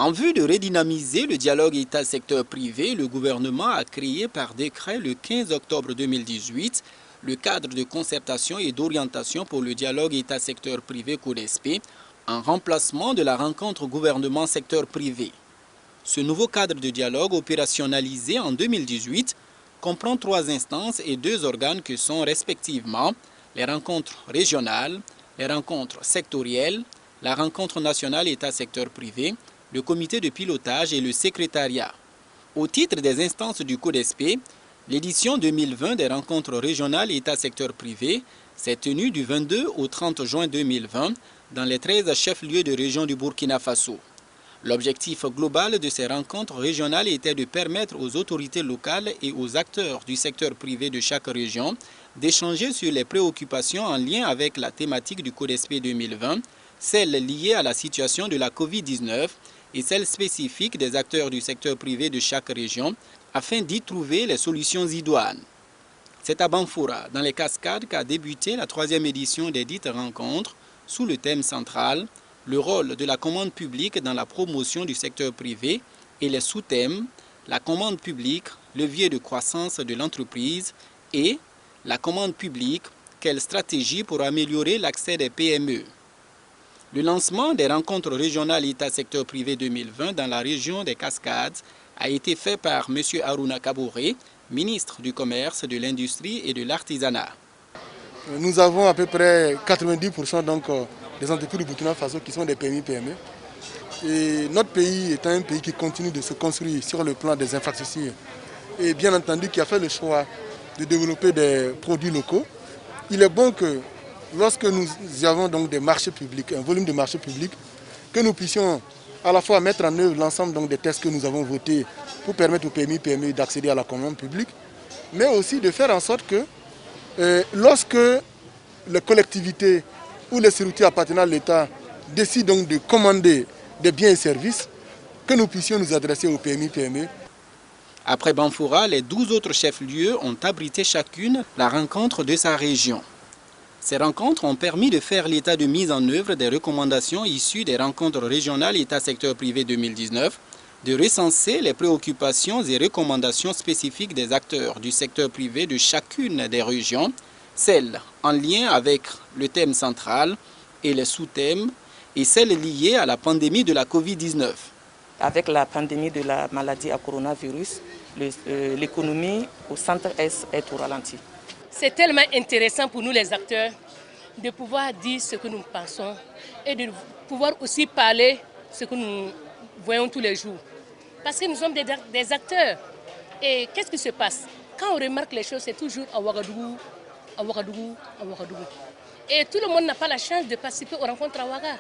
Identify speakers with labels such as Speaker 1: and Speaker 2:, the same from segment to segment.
Speaker 1: En vue de redynamiser le dialogue État-secteur privé, le gouvernement a créé par décret le 15 octobre 2018 le cadre de concertation et d'orientation pour le dialogue État-secteur privé CODESP en remplacement de la rencontre gouvernement-secteur privé. Ce nouveau cadre de dialogue opérationnalisé en 2018 comprend 3 instances et 2 organes que sont respectivement les rencontres régionales, les rencontres sectorielles, la rencontre nationale État-secteur privé, le comité de pilotage et le secrétariat. Au titre des instances du CODESP, l'édition 2020 des rencontres régionales État-secteur privé s'est tenue du 22 au 30 juin 2020 dans les 13 chefs-lieux de région du Burkina Faso. L'objectif global de ces rencontres régionales était de permettre aux autorités locales et aux acteurs du secteur privé de chaque région d'échanger sur les préoccupations en lien avec la thématique du CODESP 2020, celles liées à la situation de la Covid-19 et celles spécifiques des acteurs du secteur privé de chaque région, afin d'y trouver les solutions idoines. C'est à Banfoura, dans les Cascades, qu'a débuté la 3e édition des dites rencontres, sous le thème central « Le rôle de la commande publique dans la promotion du secteur privé » et les sous-thèmes « La commande publique, levier de croissance de l'entreprise » et « La commande publique, quelle stratégie pour améliorer l'accès des PME ». Le lancement des rencontres régionales État-secteur privé 2020 dans la région des Cascades a été fait par M. Harouna Kabouré, ministre du Commerce, de l'Industrie et de l'Artisanat.
Speaker 2: Nous avons à peu près 90% des entreprises du Burkina Faso qui sont des PMI-PME. Et notre pays est un pays qui continue de se construire sur le plan des infrastructures et bien entendu qui a fait le choix de développer des produits locaux. Il est bon que lorsque nous avons donc des marchés publics, un volume de marchés publics, que nous puissions à la fois mettre en œuvre l'ensemble des tests que nous avons votés pour permettre aux PMI d'accéder à la commande publique, mais aussi de faire en sorte que lorsque les collectivités ou les structures appartenant à l'État décident donc de commander des biens et services, que nous puissions nous adresser aux PMI-PME.
Speaker 1: Après Banfoura, les 12 autres chefs-lieux ont abrité chacune la rencontre de sa région. Ces rencontres ont permis de faire l'état de mise en œuvre des recommandations issues des rencontres régionales État-secteur privé 2019, de recenser les préoccupations et recommandations spécifiques des acteurs du secteur privé de chacune des régions, celles en lien avec le thème central et les sous-thèmes, et celles liées à la pandémie de la Covid-19.
Speaker 3: Avec la pandémie de la maladie à coronavirus, l'économie au centre-est est au ralenti.
Speaker 4: C'est tellement intéressant pour nous les acteurs de pouvoir dire ce que nous pensons et de pouvoir aussi parler ce que nous voyons tous les jours. Parce que nous sommes des acteurs. Et qu'est-ce qui se passe? Quand on remarque les choses, c'est toujours à Ouagadougou, à Ouagadougou, à Ouagadougou. Et tout le monde n'a pas la chance de participer aux rencontres à Ouaga.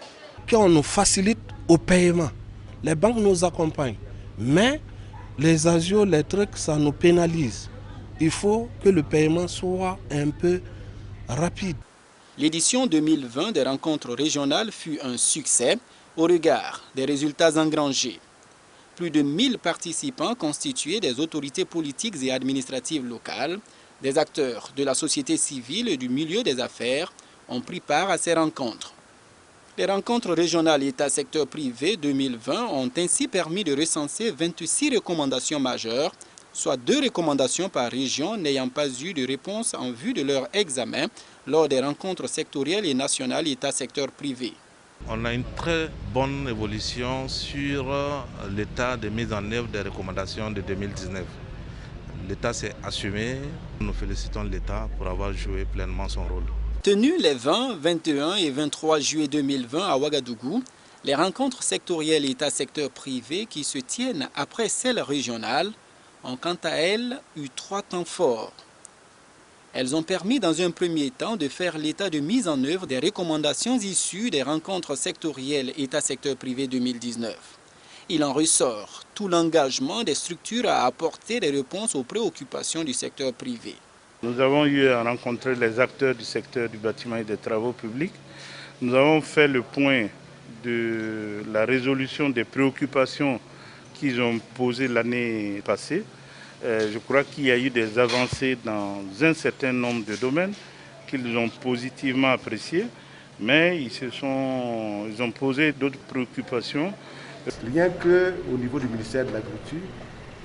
Speaker 5: Qu'on nous facilite au paiement. Les banques nous accompagnent. Mais les agios, les trucs, ça nous pénalise. Il faut que le paiement soit un peu rapide.
Speaker 1: L'édition 2020 des rencontres régionales fut un succès au regard des résultats engrangés. Plus de 1000 participants constitués des autorités politiques et administratives locales, des acteurs de la société civile et du milieu des affaires ont pris part à ces rencontres. Les rencontres régionales État-secteur privé 2020 ont ainsi permis de recenser 26 recommandations majeures, soit 2 recommandations par région n'ayant pas eu de réponse en vue de leur examen lors des rencontres sectorielles et nationales État-secteur privé.
Speaker 6: On a une très bonne évolution sur l'état de mise en œuvre des recommandations de 2019. L'État s'est assumé. Nous félicitons l'État pour avoir joué pleinement son rôle.
Speaker 1: Tenues les 20, 21 et 23 juillet 2020 à Ouagadougou, les rencontres sectorielles État-secteur privé qui se tiennent après celles régionales ont quant à elles eu 3 temps forts. Elles ont permis dans un premier temps de faire l'état de mise en œuvre des recommandations issues des rencontres sectorielles État-secteur privé 2019. Il en ressort tout l'engagement des structures à apporter des réponses aux préoccupations du secteur privé.
Speaker 7: Nous avons eu à rencontrer les acteurs du secteur du bâtiment et des travaux publics. Nous avons fait le point de la résolution des préoccupations qu'ils ont posées l'année passée. Je crois qu'il y a eu des avancées dans un certain nombre de domaines qu'ils ont positivement appréciés, mais ils ont posé d'autres préoccupations
Speaker 8: Rien qu'au niveau du ministère de l'Agriculture,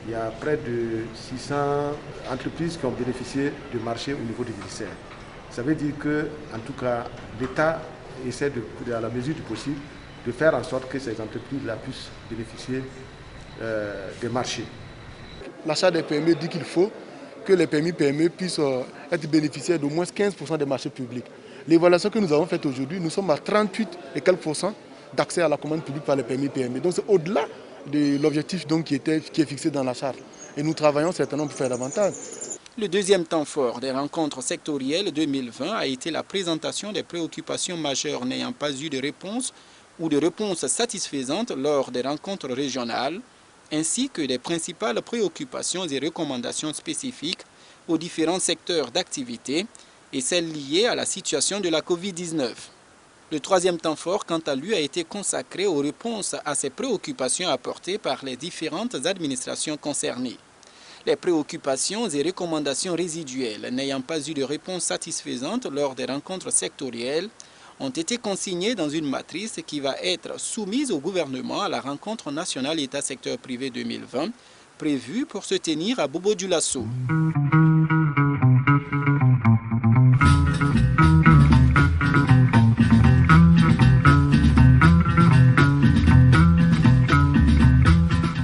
Speaker 8: il y a près de 600 entreprises qui ont bénéficié de marchés au niveau du ministère. Ça veut dire que, en tout cas, l'État essaie, à la mesure du possible, de faire en sorte que ces entreprises-là puissent bénéficier des marchés.
Speaker 2: L'achat des PME dit qu'il faut que les PME puissent être bénéficiaires d'au moins 15% des marchés publics. L'évaluation que nous avons faite aujourd'hui, nous sommes à 38 et quelques % d'accès à la commande publique par les PME. Donc c'est au-delà de l'objectif qui est fixé dans la charte. Et nous travaillons certainement pour faire davantage.
Speaker 1: Le deuxième temps fort des rencontres sectorielles 2020 a été la présentation des préoccupations majeures n'ayant pas eu de réponse ou de réponse satisfaisante lors des rencontres régionales, ainsi que des principales préoccupations et recommandations spécifiques aux différents secteurs d'activité et celles liées à la situation de la Covid-19. Le troisième temps fort, quant à lui, a été consacré aux réponses à ces préoccupations apportées par les différentes administrations concernées. Les préoccupations et recommandations résiduelles n'ayant pas eu de réponse satisfaisante lors des rencontres sectorielles ont été consignées dans une matrice qui va être soumise au gouvernement à la rencontre nationale État-secteur privé 2020, prévue pour se tenir à Bobo-Dioulasso.